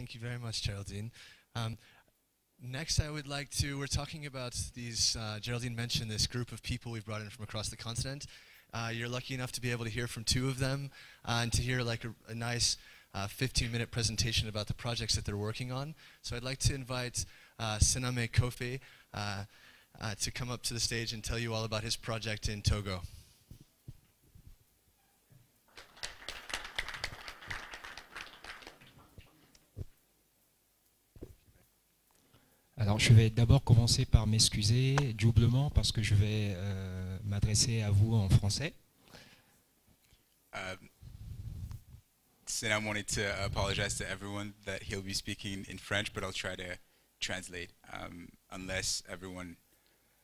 Thank you very much, Geraldine. Next, I would like to, we're talking about these, Geraldine mentioned this group of people we've brought in from across the continent. You're lucky enough to be able to hear from 2 of them and to hear like a nice 15-minute presentation about the projects that they're working on. So I'd like to invite Sename Kofi to come up to the stage and tell you all about his project in Togo. Alors, je vais d'abord commencer par m'excuser doublement parce que je vais m'adresser à vous en français. Sinam wanted to apologize to everyone that he'll be speaking in French, but I'll try to translate unless everyone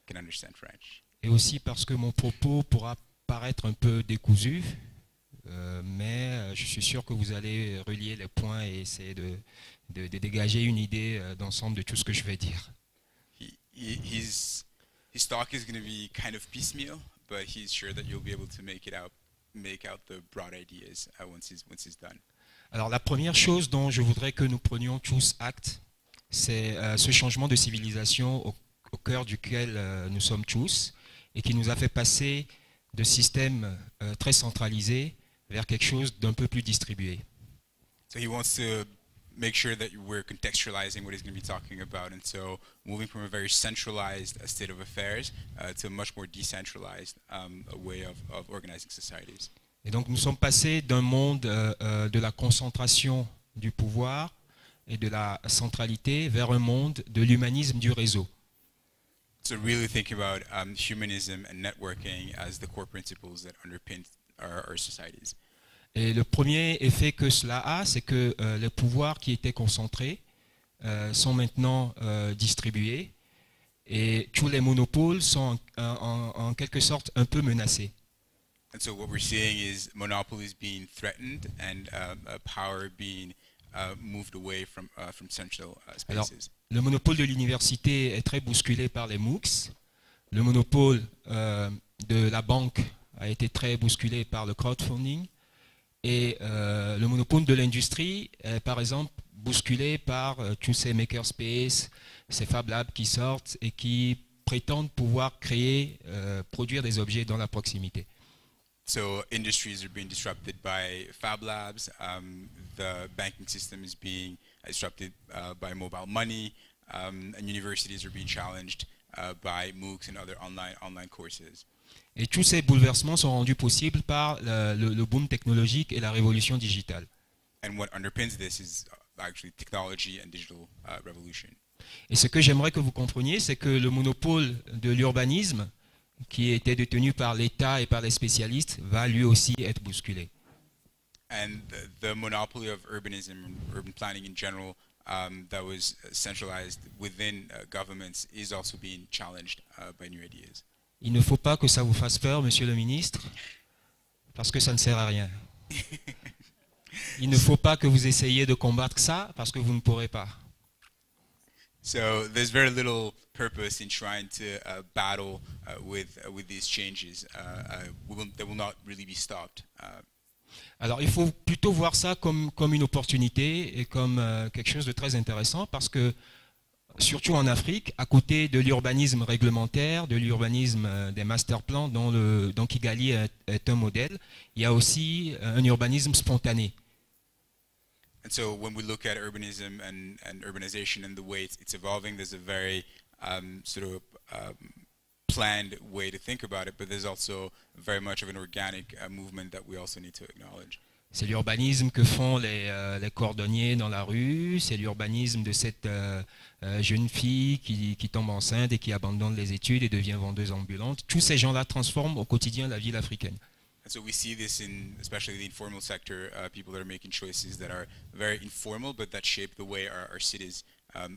can understand French. Et aussi parce que mon propos pourra paraître un peu décousu, mais je suis sûr que vous allez relier les points et essayer de dégager une idée d'ensemble de tout ce que je vais dire. His talk is going to be kind of piecemeal, but he's sure that you'll be able to make out the broad ideas once he's done. Alors la première chose dont je voudrais que nous prenions tous acte, c'est ce changement de civilisation au cœur duquel nous sommes tous et qui nous a fait passer de systèmes très centralisés vers quelque chose d'un peu plus distribué. So he wants to make sure that we're contextualizing what he's going to be talking about, and so moving from a very centralized state of affairs to a much more decentralized way of organizing societies. Et donc nous sommes passés d'un monde de la concentration du pouvoir et de la centralité vers un monde de l'humanisme du réseau. So really think about humanism and networking as the core principles that underpin our societies. Et le premier effet que cela a, c'est que les pouvoirs qui étaient concentrés sont maintenant distribués et tous les monopoles sont en quelque sorte un peu menacés. And so what we're seeing is monopolies being threatened and power being moved away from central spaces. Alors, le monopole de l'université est très bousculé par les MOOCs. Le monopole de la banque a été très bousculé par le crowdfunding. Et le monopole de l'industrie est par exemple bousculé par tous ces makerspaces, ces Fab Labs qui sortent et qui prétendent pouvoir créer, produire des objets dans la proximité. So industries are being disrupted by Fab Labs. The banking system is being disrupted by mobile money, and universities are being challenged by MOOCs and other online courses. Et tous ces bouleversements sont rendus possibles par le boom technologique et la révolution digitale. And what underpins this is actually technology and digital revolution. Et ce que j'aimerais que vous compreniez, c'est que le monopole de l'urbanisme, qui était détenu par l'État et par les spécialistes, va lui aussi être bousculé. And the monopoly of urbanism and urban planning in general that was centralized within governments is also being challenged by new ideas. Il ne faut pas que ça vous fasse peur, monsieur le ministre, parce que ça ne sert à rien. Il ne faut pas que vous essayiez de combattre ça, parce que vous ne pourrez pas. So there's very little purpose in trying to battle with these changes. They will not really be stopped. Alors il faut plutôt voir ça comme une opportunité et comme quelque chose de très intéressant, parce que surtout en Afrique, à côté de l'urbanisme réglementaire, de l'urbanisme des master plans dont Kigali est un modèle, il y a aussi un urbanisme spontané. And so when we look at urbanism and urbanization and the way it's evolving, there's a very planned way to think about it, but there's also very much of an organic movement that we also need to acknowledge. C'est l'urbanisme que font les cordonniers dans la rue, c'est l'urbanisme de cette jeune fille qui tombe enceinte et qui abandonne les études et devient vendeuse ambulante. Tous ces gens-là transforment au quotidien la ville africaine. And so we see this in especially the informal sector, people that are making choices that are very informal but that shape the way our cities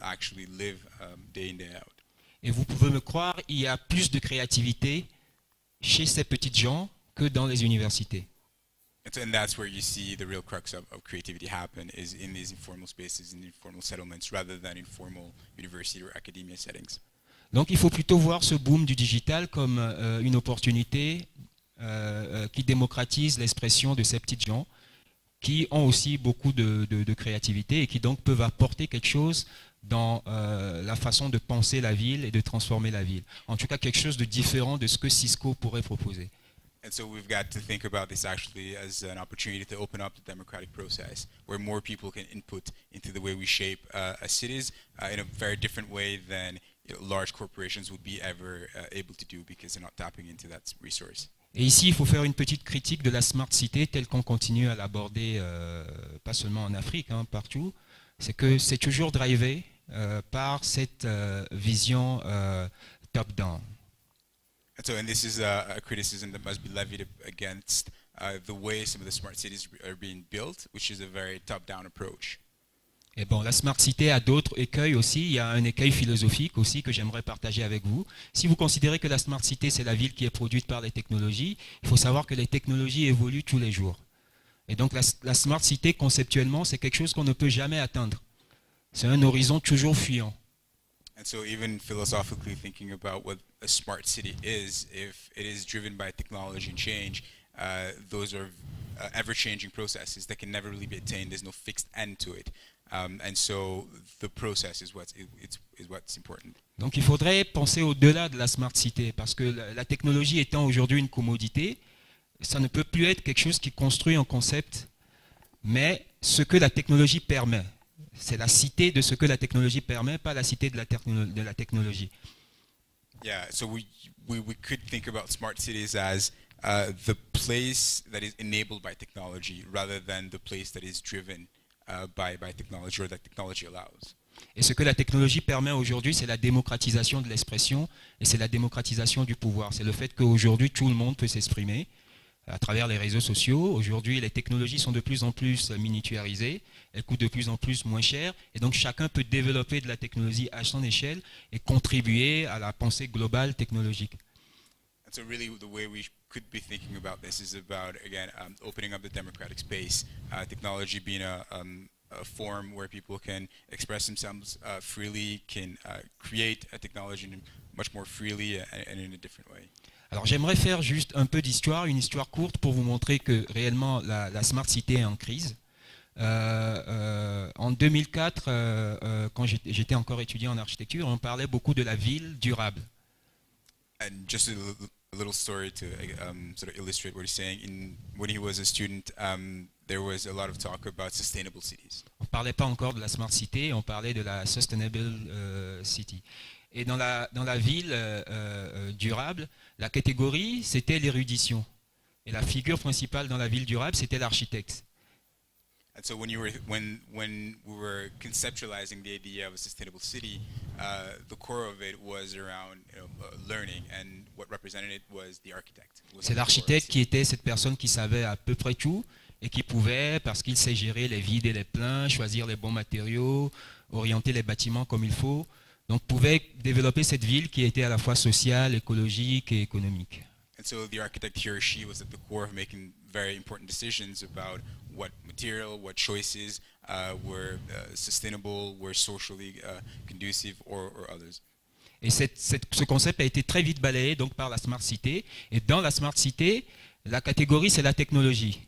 actually live day in, day out. Et vous pouvez me croire, il y a plus de créativité chez ces petites gens que dans les universités. And that's where you see the real crux of creativity happen, is in these informal spaces, in informal settlements, rather than in formal university or academia settings. Donc il faut plutôt voir ce boom du digital comme une opportunité qui démocratise l'expression de ces petites gens qui ont aussi beaucoup de créativité et qui donc peuvent apporter quelque chose dans la façon de penser la ville et de transformer la ville. En tout cas, quelque chose de différent de ce que Cisco pourrait proposer. And so we've got to think about this actually as an opportunity to open up the democratic process, where more people can input into the way we shape cities in a very different way than large corporations would be ever able to do because they're not tapping into that resource. Et ici, il faut faire une petite critique de la smart city telle qu'on continue à l'aborder, pas seulement en Afrique, hein, partout. C'est que c'est toujours drivé par cette vision top-down. And this is a criticism that must be levied against the way some of the smart cities are being built, which is a very top-down approach. Et bon, la smart city a d'autres écueils aussi. Il y a un écueil philosophique aussi que j'aimerais partager avec vous. Si vous considérez que la smart city, c'est la ville qui est produite par les technologies, il faut savoir que les technologies évoluent tous les jours. Et donc la smart city, conceptuellement, c'est quelque chose qu'on ne peut jamais atteindre. C'est un horizon toujours fuyant. And so even philosophically thinking about what a smart city is, if it is driven by technology and change, those are ever-changing processes that can never really be attained. There's no fixed end to it. And so the process is what's important. Donc il faudrait penser au-delà de la smart city, parce que la technologie étant aujourd'hui une commodité, ça ne peut plus être quelque chose qui construit un concept, mais ce que la technologie permet. C'est la cité de ce que la technologie permet, pas la cité de la technologie. Yeah, so we could think about smart cities as the place that is enabled by technology rather than the place that is driven by technology or that technology allows. Et ce que la technologie permet aujourd'hui, c'est la démocratisation de l'expression et c'est la démocratisation du pouvoir. C'est le fait qu'aujourd'hui, tout le monde peut s'exprimer à travers les réseaux sociaux. Aujourd'hui, les technologies sont de plus en plus miniaturisées, elles coûtent de plus en plus moins cher, et donc chacun peut développer de la technologie à son échelle et contribuer à la pensée globale technologique. And so really the way we could be thinking about this is about, again, opening up the democratic space, technology being a form where people can express themselves freely, can create a technology much more freely and in a different way. Alors j'aimerais faire juste un peu d'histoire, une histoire courte pour vous montrer que réellement la smart city est en crise. En 2004, quand j'étais encore étudiant en architecture, on parlait beaucoup de la ville durable. And just a little story to sort of illustrate what he's saying. When he was a student, there was a lot of talk about sustainable cities. On ne parlait pas encore de la smart city, on parlait de la sustainable city. Et dans la ville durable, la catégorie, c'était l'érudition. Et la figure principale dans la ville durable, c'était l'architecte. And so when we were conceptualizing the idea of a sustainable city, the core of it was around learning, and what represented it was the architect. C'est l'architecte qui était cette personne qui savait à peu près tout et qui pouvait, parce qu'il sait gérer les vides et les pleins, choisir les bons matériaux, orienter les bâtiments comme il faut, donc pouvait développer cette ville qui était à la fois sociale, écologique et économique. And so the architect, he or she, was at the core of making very important decisions about what material, what choices were sustainable, were socially conducive, or others. Et ce concept a été très vite balayé donc par la Smart City. Et dans la Smart City, la catégorie, c'est la technologie.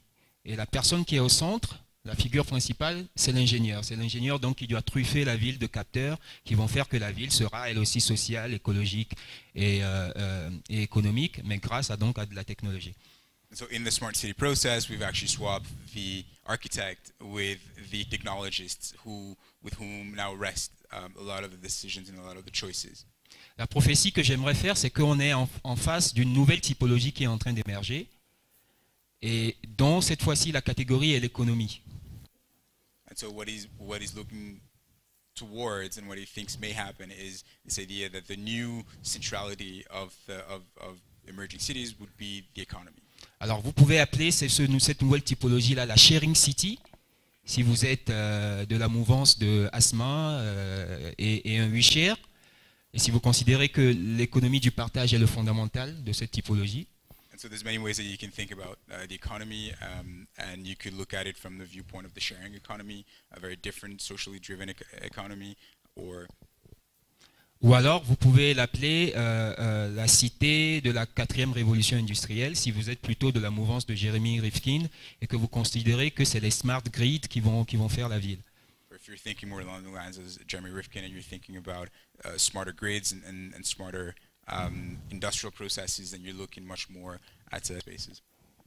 Et la personne qui est au centre, la figure principale, c'est l'ingénieur. C'est l'ingénieur donc qui doit truffer la ville de capteurs qui vont faire que la ville sera elle aussi sociale, écologique et économique, mais grâce à donc à de la technologie. So in the smart city process, we've actually swapped the architect with the technologists with whom now rest a lot of the decisions and a lot of the choices. La prophétie que j'aimerais faire, c'est qu'on est en face d'une nouvelle typologie qui est en train d'émerger et dont cette fois-ci la catégorie est l'économie. And so what he's looking towards and what he thinks may happen is this idea that the new centrality of emerging cities would be the economy. Alors vous pouvez appeler cette nouvelle typologie-là la sharing city, si vous êtes de la mouvance de Asma et un WeShare, et si vous considérez que l'économie du partage est le fondamental de cette typologie. And so there's many ways that you can think about the economy, and you could look at it from the viewpoint of the sharing economy, a very different socially driven economy, Ou alors, vous pouvez l'appeler la cité de la 4e révolution industrielle, si vous êtes plutôt de la mouvance de Jeremy Rifkin et que vous considérez que c'est les smart grids qui vont faire la ville. Or if you're thinking more along the lines of Jeremy Rifkin and you're thinking about smarter grids and smarter industrial processes, then you're looking much more at spaces.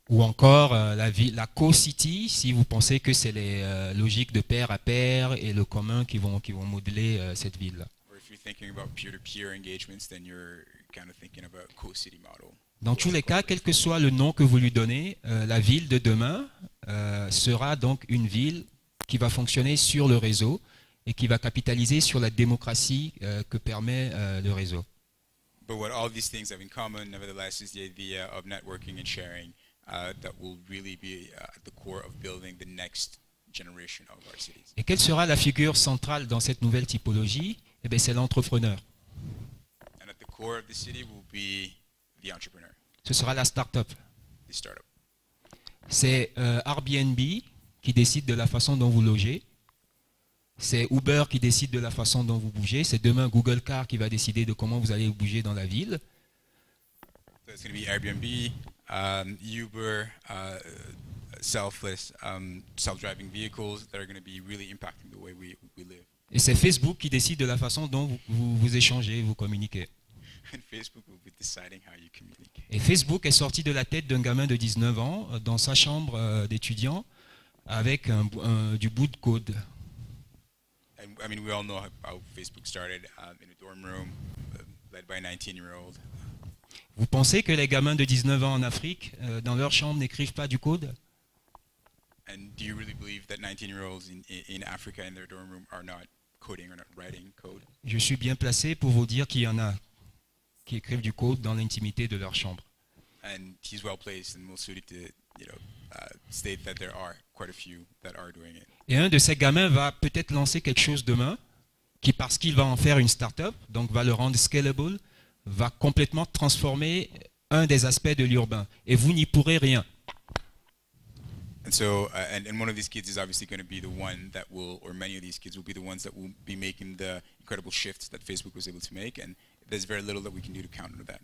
Ou encore la co-city, si vous pensez que c'est les logiques de pair à pair et le commun qui vont modeler cette ville-là. Or if you're thinking about peer-to-peer engagements, then you're kind of thinking about a co-city model. Dans tous les cas, quel que soit le nom que vous lui donnez, la ville de demain sera donc une ville qui va fonctionner sur le réseau et qui va capitaliser sur la démocratie que permet le réseau. But what all these things have in common, nevertheless, is the idea of networking and sharing that will really be at the core of building the next generation of our cities. Et quelle sera la figure centrale dans cette nouvelle typologie? Eh bien, c'est l'entrepreneur. And at the core of the city will be the entrepreneur, Ce sera la start-up. the startup. C'est Airbnb qui décide de la façon dont vous logez. C'est Uber qui décide de la façon dont vous bougez. C'est demain Google Car qui va décider de comment vous allez bouger dans la ville. So it's going to be Airbnb, Uber, self-driving vehicles that are going to be really impacting the way we live. Et c'est Facebook qui décide de la façon dont vous échangez, vous communiquez. And Facebook will be deciding how you communicate. Et Facebook est sorti de la tête d'un gamin de 19 ans dans sa chambre d'étudiant avec du bout de code. And I mean, we all know how Facebook started in a dorm room, led by a 19-year-old. Vous pensez que les gamins de 19 ans en Afrique, dans leur chambre, n'écrivent pas du code? And do you really believe that 19-year-olds in Africa in their dorm room are not coding or not writing code? Je suis bien placé pour vous dire qu'il y en a qui écrivent du code dans l'intimité de leur chambre. And he's well placed and well suited to, state that there are quite a few that are doing it. Et un de ces gamins va peut-être lancer quelque chose demain, qui parce qu'il va en faire une start-up, donc va le rendre scalable, va complètement transformer un des aspects de l'urbain. Et vous n'y pourrez rien. And so, and one of these kids is obviously going to be the one that will, or many of these kids will be the ones that will be making the incredible shifts that Facebook was able to make, and there's very little that we can do to counter that.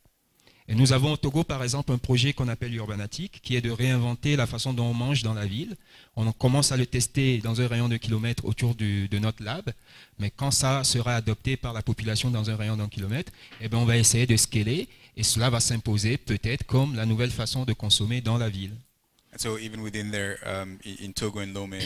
Et nous avons au Togo, par exemple, un projet qu'on appelle Urbanatic, qui est de réinventer la façon dont on mange dans la ville. On commence à le tester dans un rayon de kilomètre autour de notre lab, mais quand ça sera adopté par la population dans un rayon d'un kilomètre, eh bien, on va essayer de scaler, et cela va s'imposer peut-être comme la nouvelle façon de consommer dans la ville. And so even within there, in Togo and Lomé,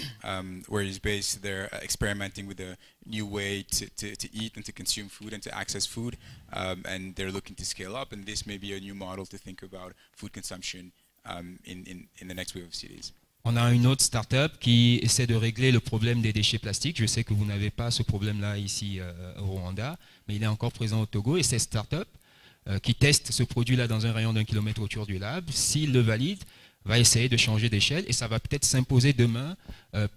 where he's based, they're experimenting with a new way to eat and to consume food and to access food, and they're looking to scale up, and this may be a new model to think about food consumption in the next wave of cities. On a une autre start-up qui essaie de régler le problème des déchets plastiques. Je sais que vous n'avez pas ce problème-là ici au Rwanda, mais il est encore présent au Togo, et cette start-up qui teste ce produit-là dans un rayon d'un kilomètre autour du lab, s'il le valide, va essayer de changer d'échelle et ça va peut-être s'imposer demain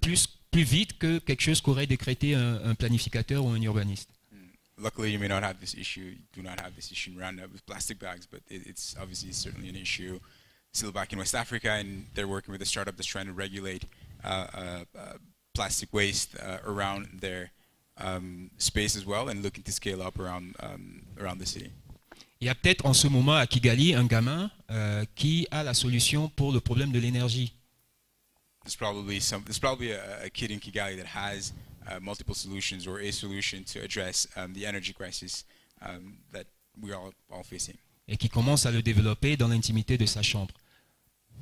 plus vite que quelque chose qu'aurait décrété un planificateur ou un urbaniste. Luckily, you may not have this issue. You do not have this issue in Rwanda with plastic bags, but it's obviously certainly an issue still back in West Africa, and they're working with a startup that's trying to regulate plastic waste around their space as well, and looking to scale up around the city. Il y a peut-être en ce moment à Kigali un gamin qui a la solution pour le problème de l'énergie. There's probably a kid in Kigali that has multiple solutions or a solution to address the energy crisis that we are all facing. Et qui commence à le développer dans l'intimité de sa chambre.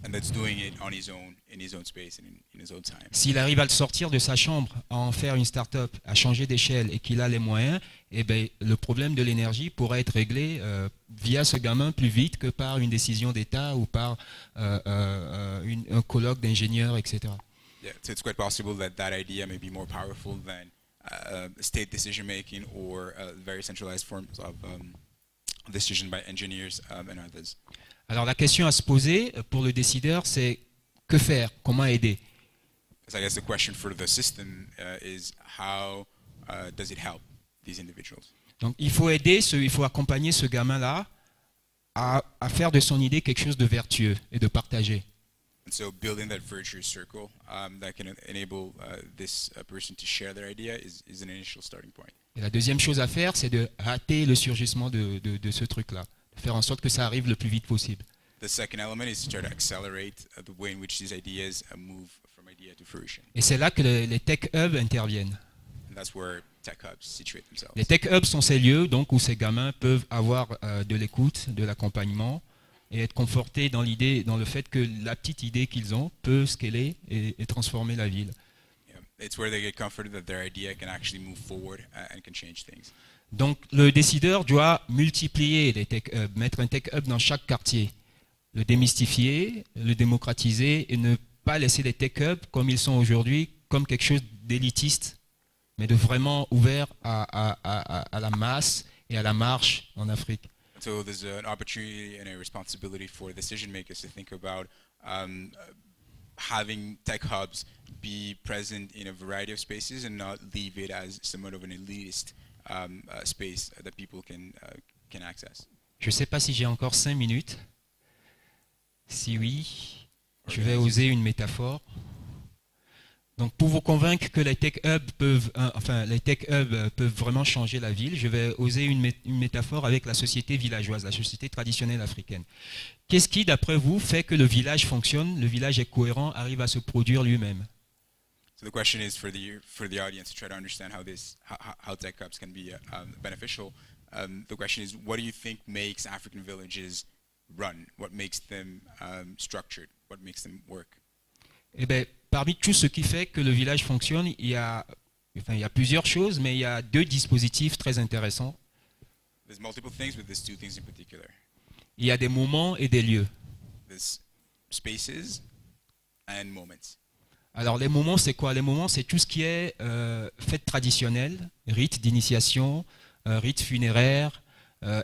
And that's doing it on his own, in his own space and in his own time. S'il arrive à le sortir de sa chambre, à en faire une start-up, à changer d'échelle et qu'il a les moyens, eh bien, le problème de l'énergie pourrait être réglé via ce gamin plus vite que par une décision d'État ou par un colloque d'ingénieurs, etc. Yeah, so it's quite possible that idea may be more powerful than state decision-making or very centralized forms of decision by engineers and others. Alors la question à se poser pour le décideur, c'est que faire, comment aider? So I guess the question for the system is how does it help these individuals? Donc il faut aider, il faut accompagner ce gamin-là à faire de son idée quelque chose de vertueux et de partagé. And so building that virtuous circle that can enable this person to share their idea is an initial starting point. Et la deuxième chose à faire, c'est de hâter le surgissement de ce truc-là, de faire en sorte que ça arrive le plus vite possible. The second element is to try to accelerate the way in which these ideas move from idea to fruition. Et c'est là que les tech hubs interviennent. And that's where tech hubs situate themselves. Les tech hubs sont ces lieux donc, où ces gamins peuvent avoir de l'écoute, de l'accompagnement et être confortés dans l'idée, dans le fait que la petite idée qu'ils ont peut scaler et transformer la ville. Yeah. It's where they get comforted that their idea can actually move forward and can change things. Donc le décideur doit multiplier les tech hubs, mettre un tech hub dans chaque quartier, le démystifier, le démocratiser et ne pas laisser les tech hubs comme ils sont aujourd'hui, comme quelque chose d'élitiste, mais de vraiment ouvert à la masse et à la marche en Afrique. So there's an opportunity and a responsibility for decision makers to think about having tech hubs be present in a variety of spaces and not leave it as somewhat of an elitist space that people can access. Je ne sais pas si j'ai encore 5 minutes. Si oui, je vais oser une métaphore. Donc pour vous convaincre que les tech hubs peuvent vraiment changer la ville, je vais oser une métaphore avec la société villageoise, la société traditionnelle africaine. Qu'est-ce qui, d'après vous, fait que le village fonctionne, le village est cohérent, arrive à se produire lui-même? So the question is for the audience to try to understand how tech hubs can be beneficial. The question is, what do you think makes African villages run? What makes them structured? What makes them work? Eh bien, parmi tout ce qui fait que le village fonctionne, il y a plusieurs choses, mais il y a 2 dispositifs très intéressants. There's multiple things, but there's 2 things in particular. Il y a des moments et des lieux. There's spaces and moments. Alors les moments, c'est quoi? Les moments, c'est tout ce qui est fête traditionnelle, rite d'initiation, rite funéraire,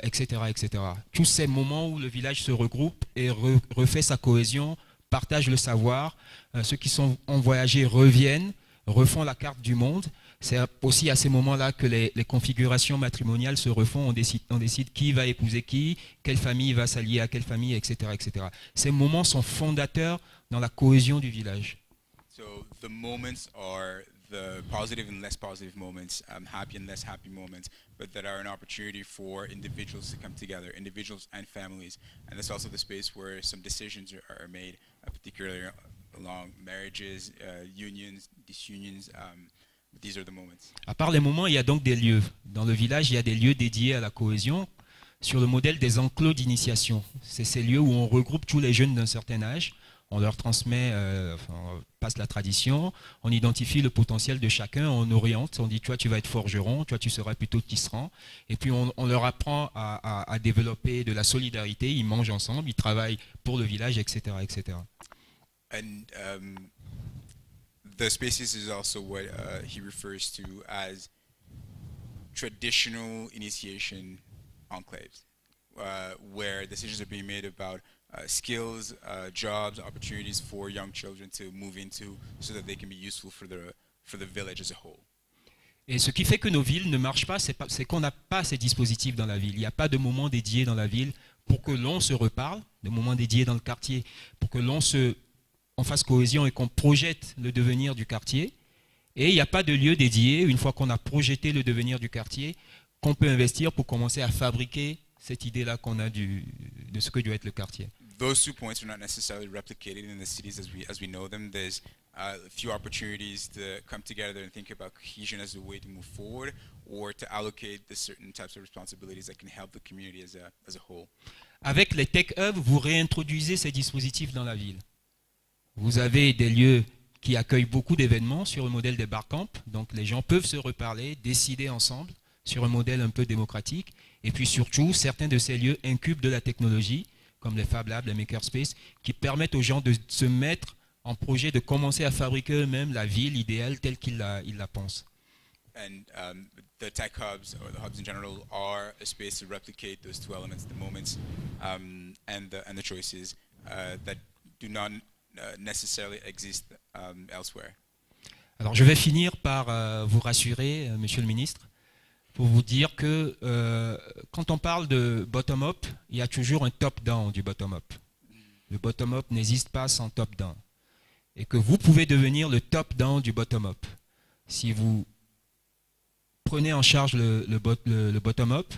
etc., etc. Tous ces moments où le village se regroupe et refait sa cohésion, partage le savoir. Ceux qui sont en voyagé reviennent, refont la carte du monde. C'est aussi à ces moments-là que les configurations matrimoniales se refont. On décide qui va épouser qui, quelle famille va s'allier à quelle famille, etc., etc. Ces moments sont fondateurs dans la cohésion du village. So the moments are the positive and less positive moments, happy and less happy moments, but that are an opportunity for individuals to come together, individuals and families. And that's also the space where some decisions are made, particularly along marriages, unions, disunions. These are the moments. À part les moments, il y a donc des lieux. Dans le village, il y a des lieux dédiés à la cohésion sur le modèle des enclos d'initiation. C'est ces lieux où on regroupe tous les jeunes d'un certain âge. On leur transmet, on passe la tradition, on identifie le potentiel de chacun, on oriente, on dit toi tu vas être forgeron, toi tu seras plutôt tisserand, et puis on leur apprend à développer de la solidarité, ils mangent ensemble, ils travaillent pour le village, etc. etc. And the spaces is also what he refers to as traditional initiation enclaves, where decisions are being made about skills, jobs, opportunities for young children to move into so that they can be useful for the village as a whole. Et ce qui fait que nos villes ne marchent pas, c'est qu'on n'a pas ces dispositifs dans la ville. Il n'y a pas de moment dédié dans la ville pour que l'on se reparle, de moment dédié dans le quartier, pour que on fasse cohésion et qu'on projette le devenir du quartier. Et il n'y a pas de lieu dédié, une fois qu'on a projeté le devenir du quartier, qu'on peut investir pour commencer à fabriquer cette idée-là qu'on a de ce que doit être le quartier. Those 2 points are not necessarily replicated in the cities as we know them. There's a few opportunities to come together and think about cohesion as a way to move forward, or to allocate the certain types of responsibilities that can help the community as a whole. Avec les tech hubs, vous réintroduisez ces dispositifs dans la ville. Vous avez des lieux qui accueillent beaucoup d'événements sur le modèle des barcamps, donc les gens peuvent se reparler, décider ensemble sur un modèle un peu démocratique, et puis surtout, certains de ces lieux incubent de la technologie, comme les Fab Labs, les Makerspace, qui permettent aux gens de se mettre en projet, de commencer à fabriquer eux-mêmes la ville idéale telle qu'ils la pensent. And the tech hubs, or the hubs in general, are a space to replicate those 2 elements, the moments and the choices that do not necessarily exist elsewhere. Alors je vais finir par vous rassurer, Monsieur le Ministre, pour vous dire que quand on parle de bottom-up, il y a toujours un top-down du bottom-up. Le bottom-up n'existe pas sans top-down. Et que vous pouvez devenir le top-down du bottom-up. Si vous prenez en charge le bottom-up,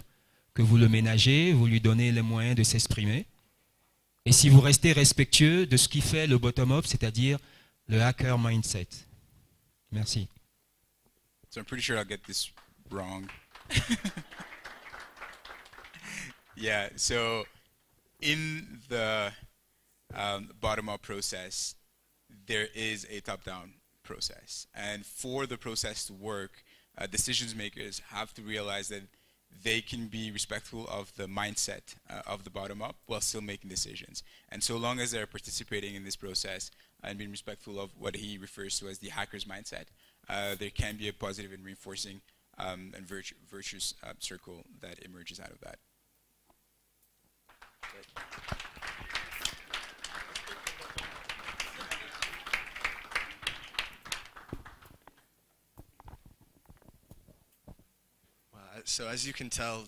que vous le ménagez, vous lui donnez les moyens de s'exprimer. Et si vous restez respectueux de ce qui fait le bottom-up, c'est-à-dire le hacker mindset. Merci. So I'm pretty sure I'll get this wrong. Yeah, so in the bottom-up process, there is a top-down process. And for the process to work, decision makers have to realize that they can be respectful of the mindset of the bottom-up while still making decisions. And so long as they're participating in this process and being respectful of what he refers to as the hacker's mindset, there can be a positive and reinforcing and virtuous circle that emerges out of that. So as you can tell,